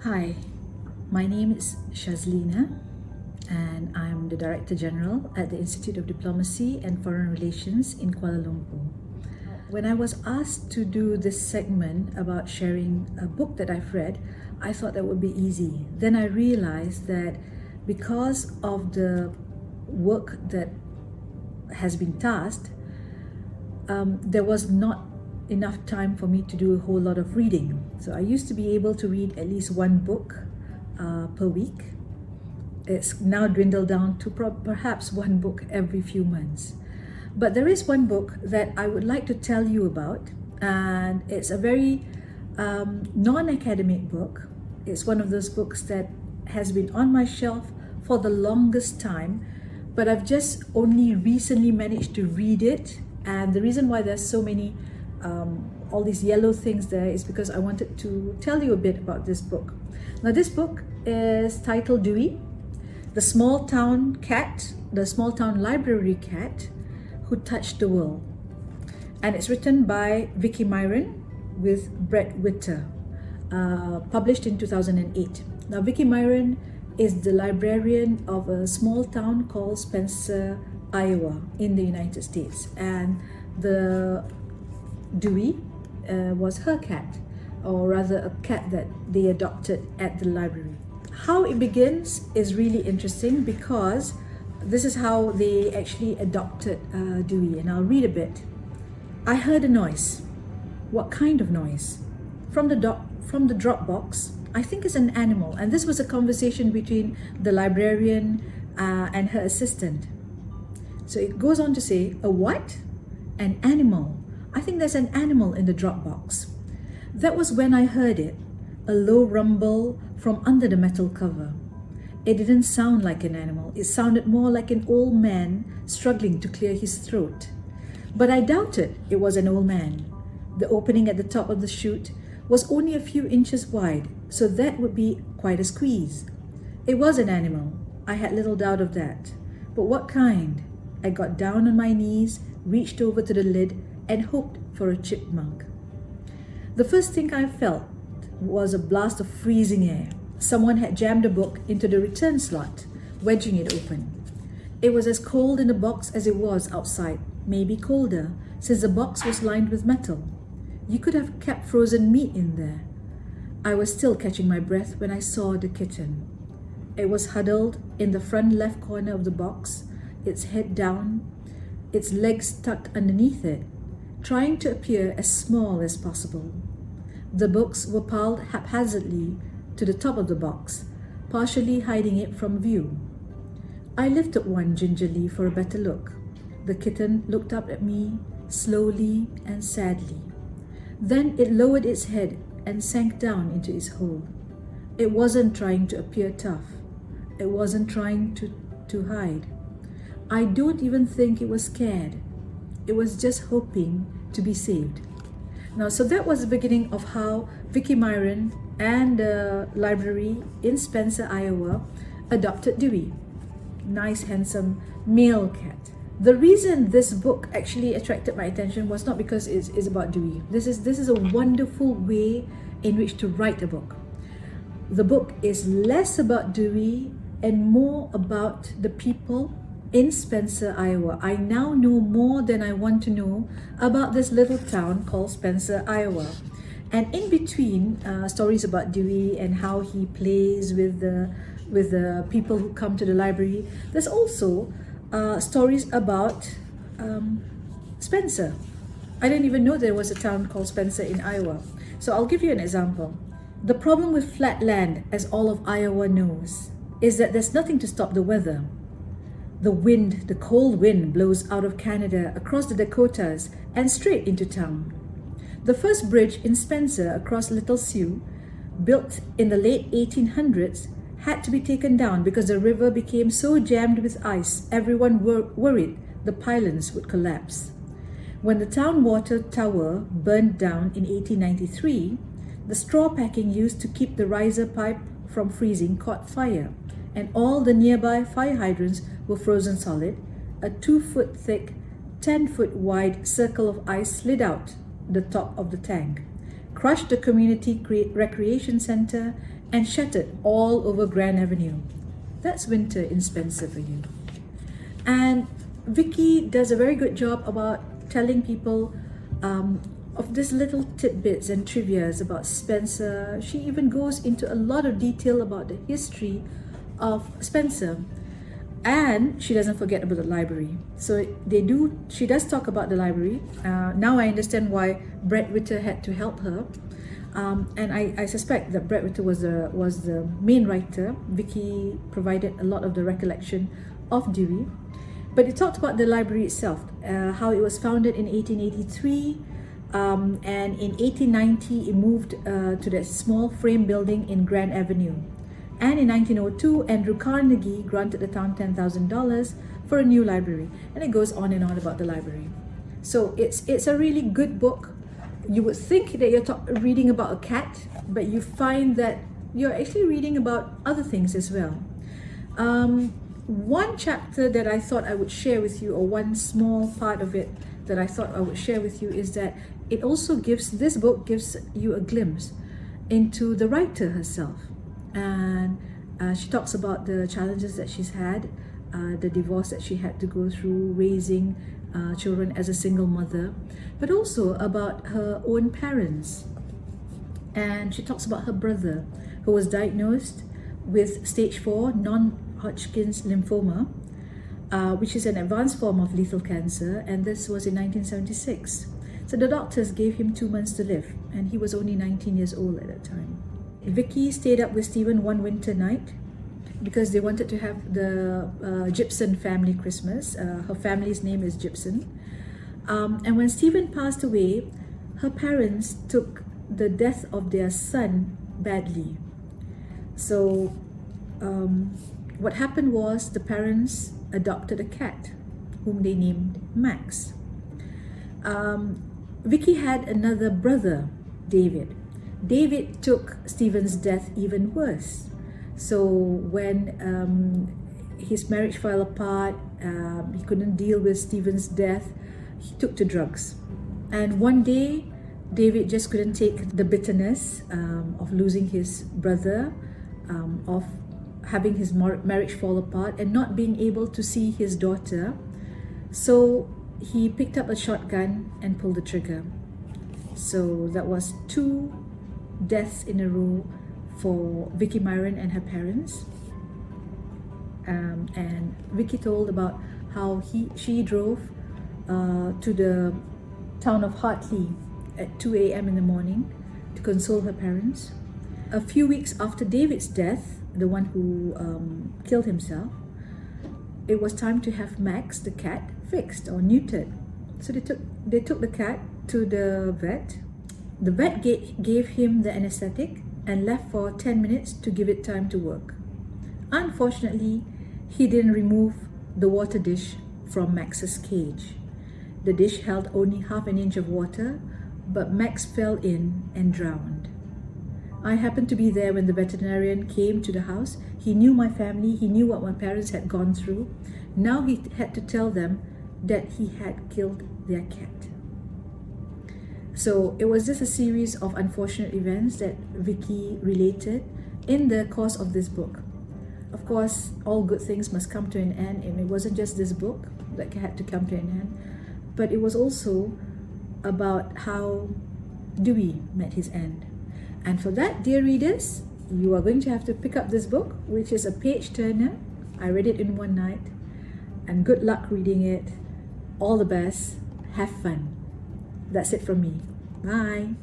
Hi, my name is Shazlina and I'm the Director General at the Institute of Diplomacy and Foreign Relations in Kuala Lumpur. When I was asked to do this segment about sharing a book that I've read, I thought that would be easy. Then I realized that because of the work that has been tasked, there was not enough time for me to do a whole lot of reading. So I used to be able to read at least one book per week. It's now dwindled down to perhaps one book every few months. But there is one book that I would like to tell you about, and it's a very non-academic book. It's one of those books that has been on my shelf for the longest time, but I've just only recently managed to read it. And the reason why there's so many all these yellow things there is because I wanted to tell you a bit about this book. Now, this book is titled DEWEY, the small town library cat who touched the world. And it's written by Vicky Myron with Brett Witter, published in 2008. Now, Vicky Myron is the librarian of a small town called Spencer, Iowa in the United States. And the DEWEY was her cat, or rather a cat that they adopted at the library. How it begins is really interesting because this is how they actually adopted DEWEY, and I'll read a bit. I heard a noise. What kind of noise? From the drop box. I think it's an animal, and this was a conversation between the librarian and her assistant. So it goes on to say, a what? An animal. I think there's an animal in the drop box. That was when I heard it, a low rumble from under the metal cover. It didn't sound like an animal. It sounded more like an old man struggling to clear his throat. But I doubted it was an old man. The opening at the top of the chute was only a few inches wide, so that would be quite a squeeze. It was an animal. I had little doubt of that. But what kind? I got down on my knees, reached over to the lid, and hoped for a chipmunk. The first thing I felt was a blast of freezing air. Someone had jammed a book into the return slot, wedging it open. It was as cold in the box as it was outside, maybe colder, since the box was lined with metal. You could have kept frozen meat in there. I was still catching my breath when I saw the kitten. It was huddled in the front left corner of the box, its head down, its legs tucked underneath it, trying to appear as small as possible. The books were piled haphazardly to the top of the box, partially hiding it from view. I lifted one gingerly for a better look. The kitten looked up at me, slowly and sadly. Then it lowered its head and sank down into its hole. It wasn't trying to appear tough. It wasn't trying to hide. I don't even think it was scared. It was just hoping to be saved. Now, so that was the beginning of how Vicky Myron and the library in Spencer, Iowa, adopted DEWEY. Nice, handsome male cat. The reason this book actually attracted my attention was not because it's about DEWEY. This is a wonderful way in which to write a book. The book is less about DEWEY and more about the people in Spencer, Iowa. I now know more than I want to know about this little town called Spencer, Iowa. And in between stories about DEWEY and how he plays with the people who come to the library, there's also stories about Spencer. I didn't even know there was a town called Spencer in Iowa. So I'll give you an example. The problem with flat land, as all of Iowa knows, is that there's nothing to stop the weather. The cold wind blows out of Canada, across the Dakotas, and straight into town. The first bridge in Spencer across Little Sioux, built in the late 1800s, had to be taken down because the river became so jammed with ice, everyone worried the pylons would collapse. When the town water tower burned down in 1893, the straw packing used to keep the riser pipe from freezing caught fire, and all the nearby fire hydrants were frozen solid. A 2-foot thick, 10-foot wide circle of ice slid out the top of the tank, crushed the community recreation center, and shattered all over Grand Avenue. That's winter in Spencer for you. And Vicky does a very good job about telling people of these little tidbits and trivias about Spencer. She even goes into a lot of detail about the history of Spencer. And she doesn't forget about the library. So she does talk about the library. Now I understand why Brett Witter had to help her. And I suspect that Brett Witter was the main writer. Vicky provided a lot of the recollection of Dewey. But it talked about the library itself, how it was founded in 1883, and in 1890 it moved to that small frame building in Grand Avenue. And in 1902, Andrew Carnegie granted the town $10,000 for a new library. And it goes on and on about the library. So it's a really good book. You would think that you're reading about a cat, but you find that you're actually reading about other things as well. One chapter that I thought I would share with you, or one small part of it that I thought I would share with you, is that this book gives you a glimpse into the writer herself. And she talks about the challenges that she's had, the divorce that she had to go through, raising children as a single mother, but also about her own parents. And she talks about her brother, who was diagnosed with stage 4 non-Hodgkin's lymphoma, which is an advanced form of lethal cancer, and this was in 1976. So the doctors gave him 2 months to live, and he was only 19 years old at that time. Vicky stayed up with Stephen one winter night because they wanted to have the Gibson family Christmas. Her family's name is Gibson. And when Stephen passed away, her parents took the death of their son badly. So what happened was the parents adopted a cat whom they named Max. Vicky had another brother, David. David took Stephen's death even worse. So when his marriage fell apart, he couldn't deal with Stephen's death, he took to drugs. And one day, David just couldn't take the bitterness of losing his brother, of having his marriage fall apart and not being able to see his daughter. So he picked up a shotgun and pulled the trigger. So that was 2 deaths in a row for Vicky Myron and her parents. And Vicky told about how she drove to the town of Hartley at 2 a.m. in the morning to console her parents. A few weeks after David's death, the one who killed himself, it was time to have Max, the cat, fixed or neutered. So they took the cat to the vet. The vet gave him the anesthetic and left for 10 minutes to give it time to work. Unfortunately, he didn't remove the water dish from Max's cage. The dish held only half an inch of water, but Max fell in and drowned. I happened to be there when the veterinarian came to the house. He knew my family, he knew what my parents had gone through. Now he had to tell them that he had killed their cat. So it was just a series of unfortunate events that Vicky related in the course of this book. Of course, all good things must come to an end, and it wasn't just this book that had to come to an end, but it was also about how Dewey met his end. And for that, dear readers, you are going to have to pick up this book, which is a page turner. I read it in one night, and good luck reading it. All the best. Have fun. That's it from me. Bye.